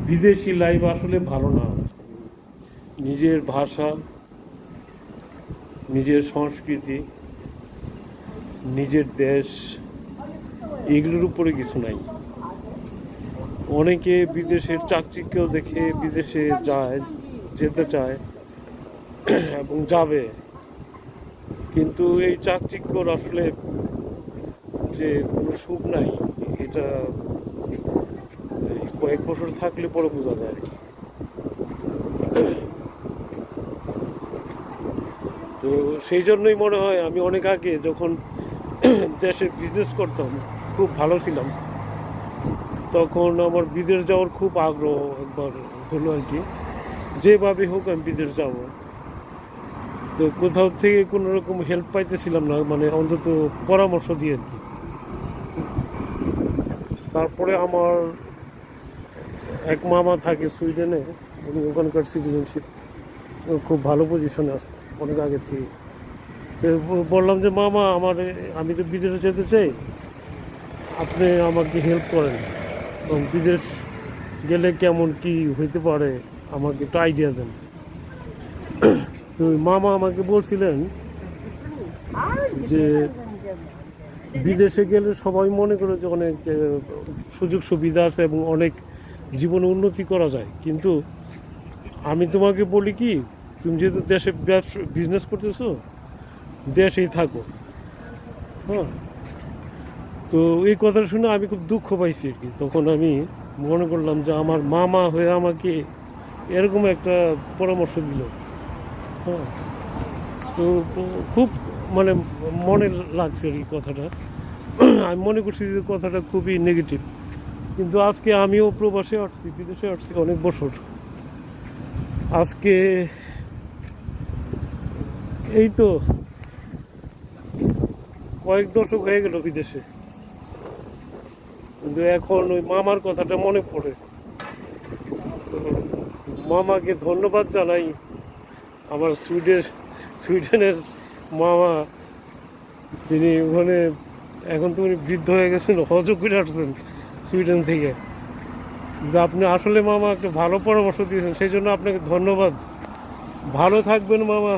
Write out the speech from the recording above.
বিদেশি লাইফ আসলে ভালো না। নিজের ভাষা, নিজের সংস্কৃতি, নিজের দেশ, এগুলোর উপরে কিছু নাই। অনেকে বিদেশের চাকচিক্য দেখে বিদেশে যেতে চায় এবং যাবে, কিন্তু এই চাকচিক্যর আসলে যে কোনো সুখ নাই, এটা কয়েক বছর থাকলে পরে বোঝা যায় আর কি। তো সেই জন্যই মনে হয় আমি অনেক আগে যখন দেশে বিজনেস করতাম, খুব ভালো ছিলাম, তখন আমার বিদেশ যাওয়ার খুব আগ্রহ একবার হলো আর কি। যেভাবে হোক আমি বিদেশ যাব। তো কোথাও থেকে কোনো রকম হেল্প পাইতেছিলাম না, মানে অন্তত পরামর্শ দিয়ে আর কি। তারপরে আমার এক মামা থাকে সুইডেনে, উনি ওখানকার সিটিজেনশিপ, খুব ভালো পজিশনে আছে অনেক আগে থেকে। তো বললাম যে মামা, আমি তো বিদেশে যেতে চাই, আপনি আমাকে হেল্প করেন, এবং বিদেশ গেলে কেমন কি হইতে পারে আমাকে একটু আইডিয়া দেন। তো মামা আমাকে বলছিলেন যে বিদেশে গেলে সবাই মনে করে যে অনেক সুযোগ সুবিধা আছে এবং অনেক জীবনে উন্নতি করা যায়, কিন্তু আমি তোমাকে বলি কি, তুমি যেহেতু দেশে বিজনেস করতেছো, দেশেই থাকো। হ্যাঁ, তো এই কথা শুনে আমি খুব দুঃখ পাইছি আর কি। তখন আমি মনে করলাম যে আমার মামা হয়ে আমাকে এরকম একটা পরামর্শ দিল। হ্যাঁ, তো খুব মানে মনে লাগছে এই কথাটা। আমি মনে করছি যে কথাটা খুবই নেগেটিভ, কিন্তু আজকে আমিও প্রবাসে আসছি, বিদেশে আসছি অনেক বছর। আজকে এই তো কয়েক দশক হয়ে গেল বিদেশে, কিন্তু এখন ওই মামার কথাটা মনে পড়ে। তো মামাকে ধন্যবাদ জানাই। আমার সুইডেনের মামা, তিনি ওখানে, এখন তো উনি বৃদ্ধ হয়ে গেছেন, হজও করে আসছেন সুইডেন থেকে। যে আপনি আসলে মামা একটা ভালো পরামর্শ দিয়েছেন, সেই জন্য আপনাকে ধন্যবাদ। ভালো থাকবেন মামা।